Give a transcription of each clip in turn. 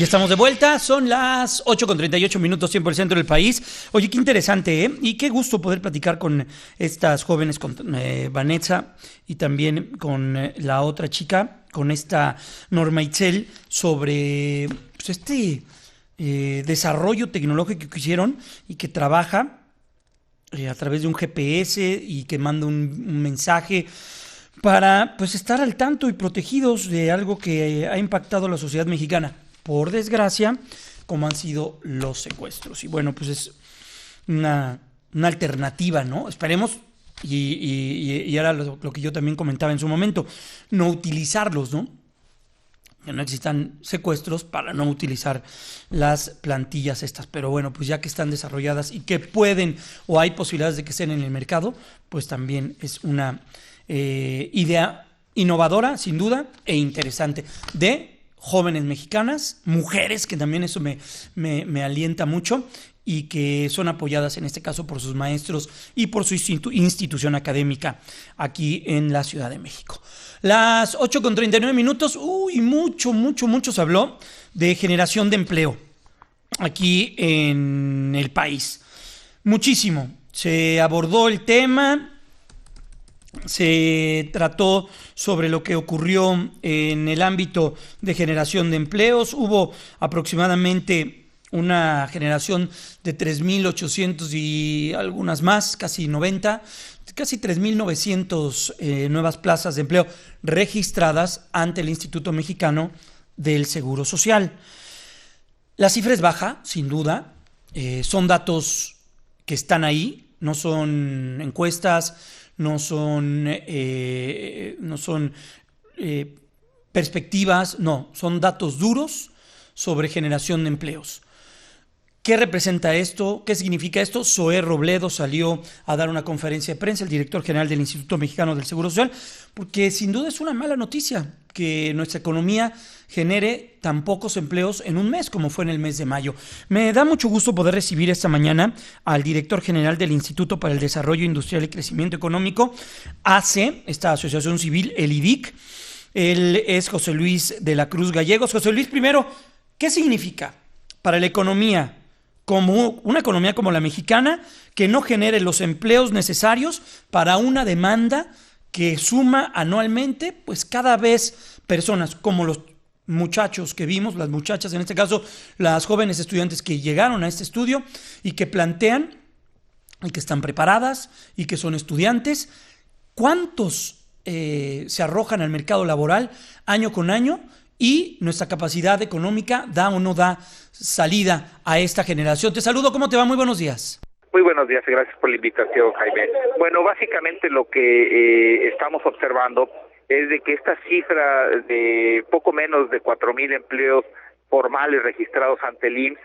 Ya estamos de vuelta, son las 8:38 tiempo del centro del país. Oye, qué interesante, ¿eh? Y qué gusto poder platicar con estas jóvenes, con Vanessa y también con la otra chica, con esta Norma Itzel, sobre pues, este desarrollo tecnológico que hicieron y que trabaja a través de un GPS y que manda un mensaje para pues estar al tanto y protegidos de algo que ha impactado a la sociedad mexicana, por desgracia, como han sido los secuestros. Y bueno, pues es una alternativa, ¿no? Esperemos, y era lo que yo también comentaba en su momento, no utilizarlos, ¿no? Que no existan secuestros para no utilizar las plantillas estas. Pero bueno, pues ya que están desarrolladas y que pueden o hay posibilidades de que estén en el mercado, pues también es una idea innovadora, sin duda, e interesante, de jóvenes mexicanas, mujeres, que también eso me alienta mucho, y que son apoyadas en este caso por sus maestros y por su institución académica aquí en la Ciudad de México. Las 8:39. Uy, mucho se habló de generación de empleo aquí en el país. Muchísimo. Se abordó el tema. Se trató sobre lo que ocurrió en el ámbito de generación de empleos. Hubo aproximadamente una generación de 3,800 y algunas más, casi 90, casi 3,900 nuevas plazas de empleo registradas ante el Instituto Mexicano del Seguro Social. La cifra es baja, sin duda. Son datos que están ahí, no son encuestas, no son perspectivas, no, son datos duros sobre generación de empleos. ¿Qué representa esto? ¿Qué significa esto? Zoé Robledo salió a dar una conferencia de prensa, el director general del Instituto Mexicano del Seguro Social, porque sin duda es una mala noticia que nuestra economía genere tan pocos empleos en un mes como fue en el mes de mayo. Me da mucho gusto poder recibir esta mañana al director general del Instituto para el Desarrollo Industrial y Crecimiento Económico, ACE, esta asociación civil, el IDIC. Él es José Luis de la Cruz Gallegos. José Luis, primero, ¿qué significa para la economía, como una economía como la mexicana, que no genere los empleos necesarios para una demanda que suma anualmente, pues cada vez personas como los muchachos que vimos, las muchachas, en este caso las jóvenes estudiantes que llegaron a este estudio y que plantean y que están preparadas y que son estudiantes, ¿cuántos se arrojan al mercado laboral año con año? Y nuestra capacidad económica da o no da salida a esta generación. Te saludo, ¿cómo te va? Muy buenos días. Muy buenos días y gracias por la invitación, Jaime. Bueno, básicamente lo que estamos observando es de que esta cifra de poco menos de 4,000 empleos formales registrados ante el IMSS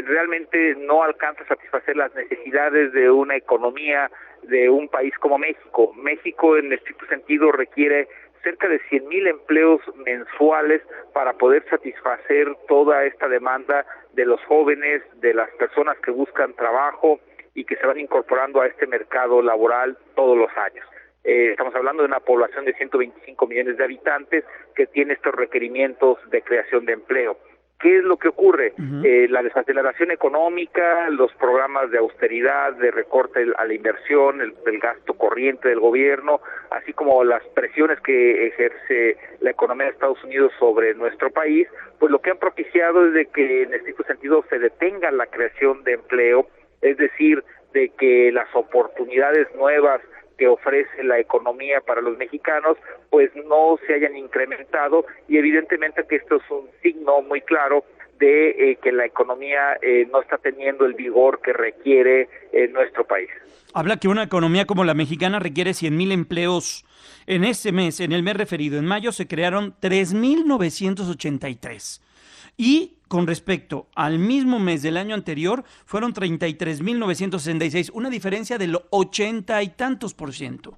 realmente no alcanza a satisfacer las necesidades de una economía de un país como México. México, en estricto sentido, requiere cerca de 100,000 empleos mensuales para poder satisfacer toda esta demanda de los jóvenes, de las personas que buscan trabajo y que se van incorporando a este mercado laboral todos los años. Estamos hablando de una población de 125 millones de habitantes que tiene estos requerimientos de creación de empleo. ¿Qué es lo que ocurre? La desaceleración económica, los programas de austeridad, de recorte a la inversión, el gasto corriente del gobierno, así como las presiones que ejerce la economía de Estados Unidos sobre nuestro país, pues lo que han propiciado es de que en este sentido se detenga la creación de empleo, es decir, de que las oportunidades nuevas que ofrece la economía para los mexicanos pues no se hayan incrementado, y evidentemente que esto es un signo muy claro de que la economía no está teniendo el vigor que requiere nuestro país. Habla que una economía como la mexicana requiere 100,000 empleos. En este mes, en el mes referido, en mayo, se crearon 3,983. Y con respecto al mismo mes del año anterior, fueron 33,966, una diferencia del 80 y tantos %.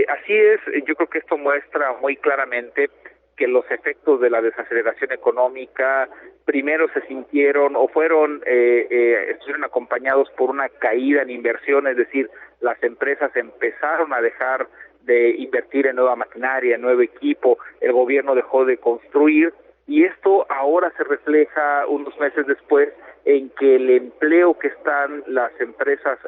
Así es, yo creo que esto muestra muy claramente que los efectos de la desaceleración económica primero se sintieron o estuvieron acompañados por una caída en inversión, es decir, las empresas empezaron a dejar de invertir en nueva maquinaria, en nuevo equipo, el gobierno dejó de construir, y esto ahora se refleja unos meses después en que el empleo que están las empresas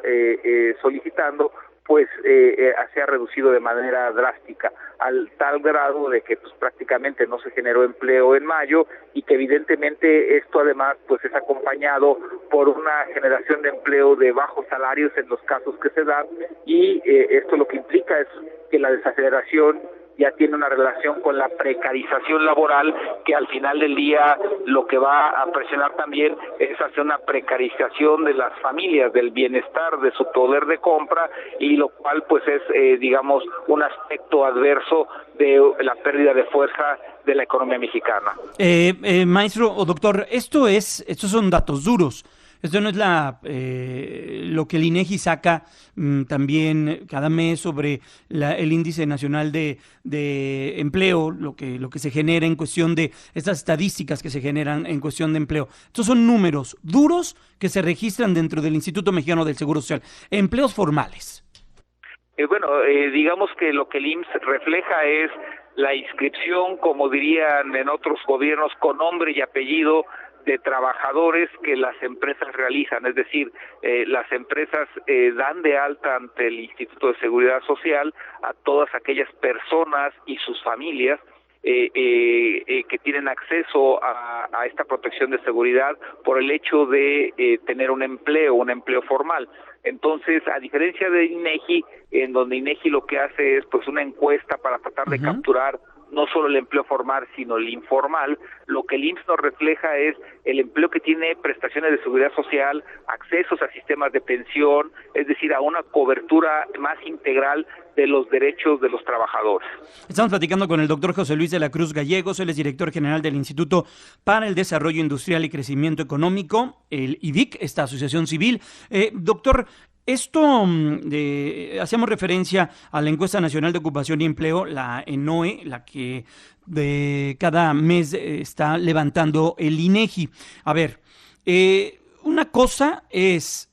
solicitando pues se ha reducido de manera drástica, al tal grado de que pues prácticamente no se generó empleo en mayo, y que evidentemente esto además pues es acompañado por una generación de empleo de bajos salarios en los casos que se dan, y esto lo que implica es que la desaceleración ya tiene una relación con la precarización laboral, que al final del día lo que va a presionar también es hacer una precarización de las familias, del bienestar, de su poder de compra, y lo cual pues es, digamos, un aspecto adverso de la pérdida de fuerza de la economía mexicana. Maestro o doctor, estos son datos duros. Esto no es lo que el INEGI saca también cada mes sobre el índice nacional de empleo, lo que se genera en cuestión de estas estadísticas que se generan en cuestión de empleo. Estos son números duros que se registran dentro del Instituto Mexicano del Seguro Social. Empleos formales. Digamos que lo que el IMSS refleja es la inscripción, como dirían en otros gobiernos, con nombre y apellido de trabajadores que las empresas realizan, es decir, las empresas dan de alta ante el Instituto de Seguridad Social a todas aquellas personas y sus familias que tienen acceso a esta protección de seguridad por el hecho de tener un empleo formal. Entonces, a diferencia de INEGI, en donde INEGI lo que hace es pues una encuesta para tratar de capturar no solo el empleo formal, sino el informal, lo que el IMSS nos refleja es el empleo que tiene prestaciones de seguridad social, accesos a sistemas de pensión, es decir, a una cobertura más integral de los derechos de los trabajadores. Estamos platicando con el doctor José Luis de la Cruz Gallegos, él es director general del Instituto para el Desarrollo Industrial y Crecimiento Económico, el IDIC, esta asociación civil. Doctor, hacíamos referencia a la encuesta nacional de ocupación y empleo, la ENOE, la que de cada mes está levantando el INEGI. A ver, una cosa es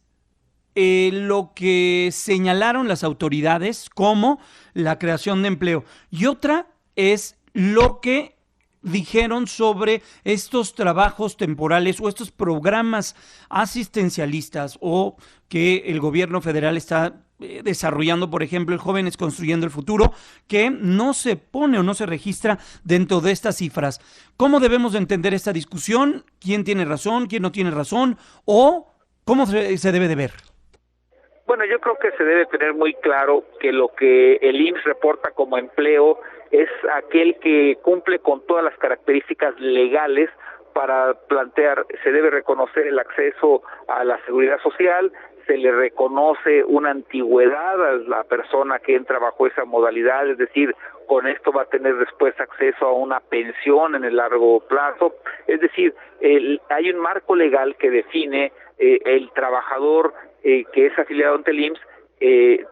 lo que señalaron las autoridades como la creación de empleo, y otra es lo que dijeron sobre estos trabajos temporales o estos programas asistencialistas o que el gobierno federal está desarrollando, por ejemplo, el Jóvenes Construyendo el Futuro, que no se pone o no se registra dentro de estas cifras. ¿Cómo debemos de entender esta discusión? ¿Quién tiene razón? ¿Quién no tiene razón? ¿O cómo se debe de ver? Bueno, yo creo que se debe tener muy claro que lo que el IMSS reporta como empleo es aquel que cumple con todas las características legales para plantear. Se debe reconocer el acceso a la seguridad social, se le reconoce una antigüedad a la persona que entra bajo esa modalidad, es decir, con esto va a tener después acceso a una pensión en el largo plazo, es decir, hay un marco legal que define el trabajador que es afiliado ante el IMSS,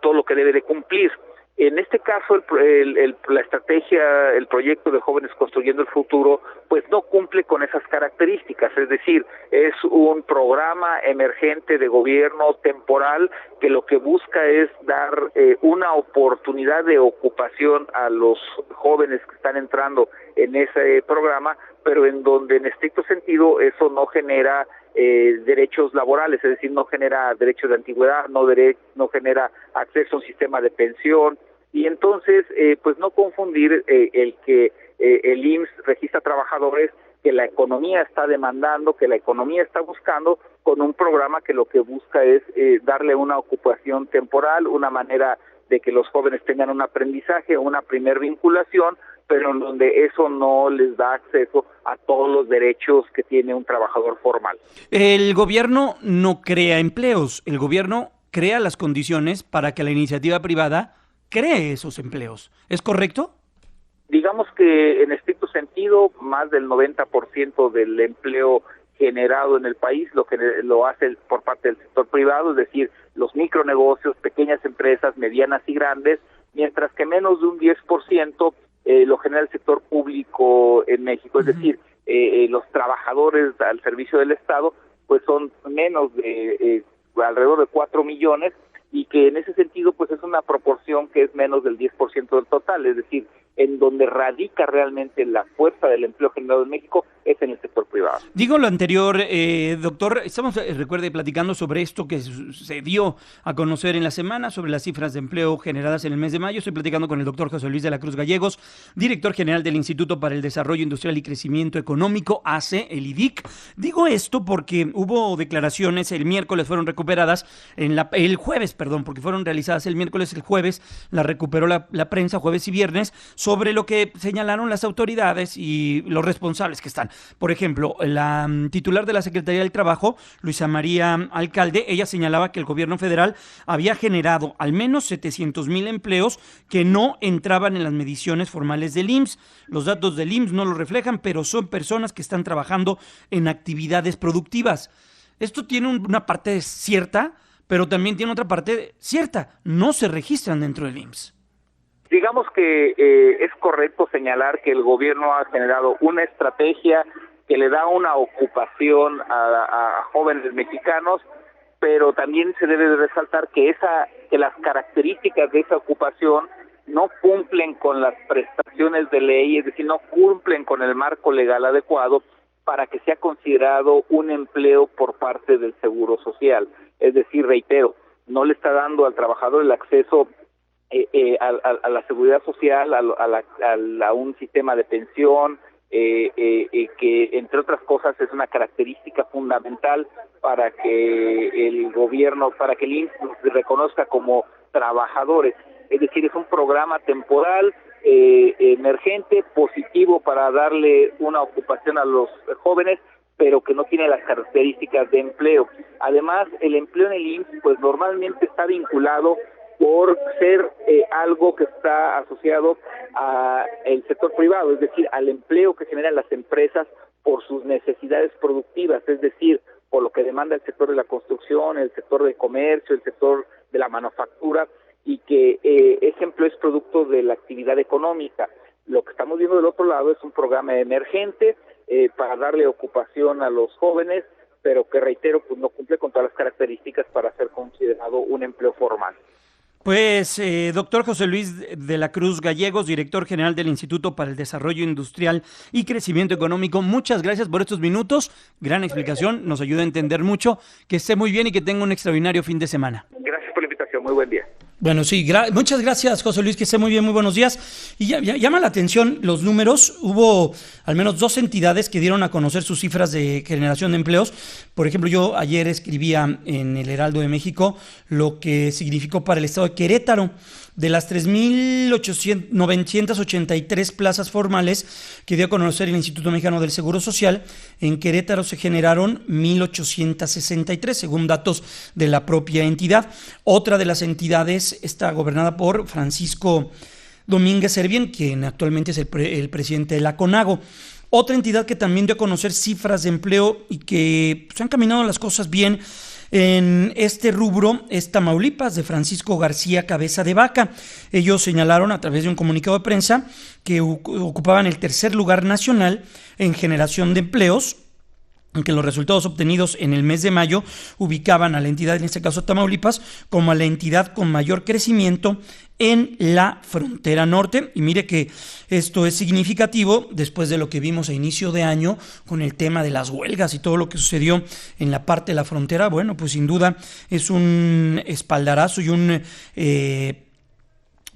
todo lo que debe de cumplir. En este caso, la estrategia, el proyecto de Jóvenes Construyendo el Futuro, pues no cumple con esas características, es decir, es un programa emergente de gobierno temporal que lo que busca es dar una oportunidad de ocupación a los jóvenes que están entrando en ese programa, pero en donde en estricto sentido eso no genera derechos laborales, es decir, no genera derechos de antigüedad, no genera acceso a un sistema de pensión, y entonces pues no confundir el que el IMSS registra trabajadores que la economía está demandando, que la economía está buscando, con un programa que lo que busca es darle una ocupación temporal, una manera de que los jóvenes tengan un aprendizaje, una primer vinculación, pero en donde eso no les da acceso a todos los derechos que tiene un trabajador formal. El gobierno no crea empleos, el gobierno crea las condiciones para que la iniciativa privada cree esos empleos. ¿Es correcto? Digamos que en estricto sentido, más del 90% del empleo generado en el país lo hace por parte del sector privado, es decir, los micronegocios, pequeñas empresas, medianas y grandes, mientras que menos de un 10% lo genera el sector público en México, es decir, los trabajadores al servicio del Estado pues son menos de alrededor de 4 millones, y que en ese sentido pues es una proporción que es menos del 10% del total, es decir, en donde radica realmente la fuerza del empleo generado en México es en el sector privado. Digo lo anterior, doctor, estamos, recuerde, platicando sobre esto que se dio a conocer en la semana, sobre las cifras de empleo generadas en el mes de mayo. Estoy platicando con el doctor José Luis de la Cruz Gallegos, director general del Instituto para el Desarrollo Industrial y Crecimiento Económico, ACE, el IDIC. Digo esto porque hubo declaraciones, el miércoles fueron recuperadas, el jueves, porque fueron realizadas el miércoles, el jueves la recuperó la prensa, jueves y viernes, sobre lo que señalaron las autoridades y los responsables que están. Por ejemplo, la titular de la Secretaría del Trabajo, Luisa María Alcalde, ella señalaba que el gobierno federal había generado al menos 700,000 empleos que no entraban en las mediciones formales del IMSS. Los datos del IMSS no lo reflejan, pero son personas que están trabajando en actividades productivas. Esto tiene una parte cierta, pero también tiene otra parte cierta. No se registran dentro del IMSS. Digamos que es correcto señalar que el gobierno ha generado una estrategia que le da una ocupación a jóvenes mexicanos, pero también se debe de resaltar que las características de esa ocupación no cumplen con las prestaciones de ley, es decir, no cumplen con el marco legal adecuado para que sea considerado un empleo por parte del Seguro Social. Es decir, reitero, no le está dando al trabajador el acceso a la seguridad social, a un sistema de pensión, que entre otras cosas es una característica fundamental para que el gobierno, para que el IMSS nos reconozca como trabajadores. Es decir, es un programa temporal, emergente, positivo para darle una ocupación a los jóvenes, pero que no tiene las características de empleo. Además, el empleo en el IMSS pues normalmente está vinculado por ser algo que está asociado al sector privado, es decir, al empleo que generan las empresas por sus necesidades productivas, es decir, por lo que demanda el sector de la construcción, el sector del comercio, el sector de la manufactura, y que ese empleo es producto de la actividad económica. Lo que estamos viendo del otro lado es un programa emergente para darle ocupación a los jóvenes, pero que, reitero, pues no cumple con todas las características para ser considerado un empleo formal. Pues, doctor José Luis de la Cruz Gallegos, director general del Instituto para el Desarrollo Industrial y Crecimiento Económico, muchas gracias por estos minutos, gran explicación, nos ayuda a entender mucho, que esté muy bien y que tenga un extraordinario fin de semana. Gracias por la invitación, muy buen día. Bueno, sí, muchas gracias, José Luis, que esté muy bien, muy buenos días. Y llama la atención los números. Hubo al menos 2 entidades que dieron a conocer sus cifras de generación de empleos. Por ejemplo, yo ayer escribía en el Heraldo de México lo que significó para el estado de Querétaro. De las 3,983 plazas formales que dio a conocer el Instituto Mexicano del Seguro Social, en Querétaro se generaron 1,863, según datos de la propia entidad. Otra de las entidades está gobernada por Francisco Domínguez Servién, quien actualmente es el presidente de la CONAGO. Otra entidad que también dio a conocer cifras de empleo y que se han caminado las cosas bien en este rubro es Tamaulipas, de Francisco García Cabeza de Vaca. Ellos señalaron a través de un comunicado de prensa que ocupaban el 3er lugar nacional en generación de empleos, aunque los resultados obtenidos en el mes de mayo ubicaban a la entidad, en este caso Tamaulipas, como a la entidad con mayor crecimiento en la frontera norte. Y mire que esto es significativo después de lo que vimos a inicio de año con el tema de las huelgas y todo lo que sucedió en la parte de la frontera. Bueno, pues sin duda es un espaldarazo y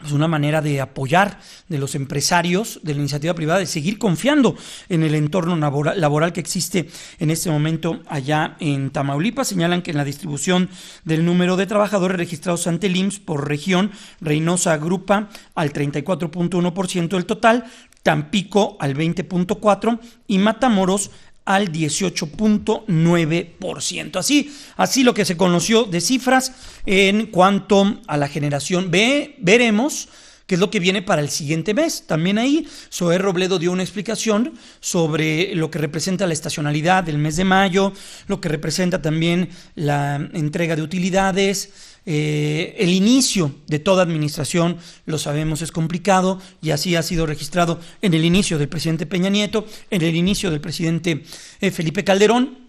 es una manera de apoyar de los empresarios de la iniciativa privada, de seguir confiando en el entorno laboral que existe en este momento allá en Tamaulipas. Señalan que en la distribución del número de trabajadores registrados ante el IMSS por región, Reynosa agrupa al 34.1% del total, Tampico al 20.4% y Matamoros al 18.9%. Así lo que se conoció de cifras en cuanto a la generación. Veremos qué es lo que viene para el siguiente mes. También ahí Zoé Robledo dio una explicación sobre lo que representa la estacionalidad del mes de mayo, lo que representa también la entrega de utilidades. El inicio de toda administración, lo sabemos, es complicado, y así ha sido registrado en el inicio del presidente Peña Nieto, en el inicio del presidente Felipe Calderón.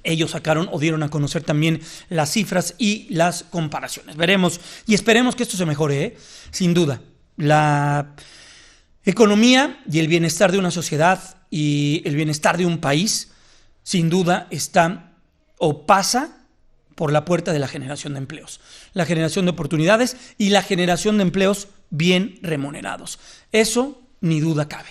Ellos sacaron o dieron a conocer también las cifras y las comparaciones. Veremos y esperemos que esto se mejore, sin duda. Economía y el bienestar de una sociedad y el bienestar de un país, sin duda, está o pasa por la puerta de la generación de empleos, la generación de oportunidades y la generación de empleos bien remunerados. Eso ni duda cabe.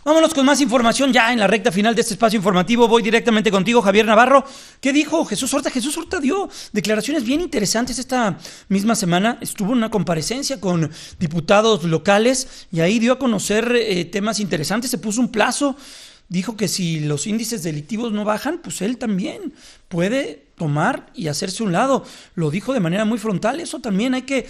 Vámonos con más información ya en la recta final de este espacio informativo. Voy directamente contigo, Javier Navarro. ¿Qué dijo Jesús Horta? Jesús Horta dio declaraciones bien interesantes esta misma semana. Estuvo en una comparecencia con diputados locales y ahí dio a conocer temas interesantes. Se puso un plazo. Dijo que si los índices delictivos no bajan, pues él también puede tomar y hacerse un lado. Lo dijo de manera muy frontal. Eso también hay que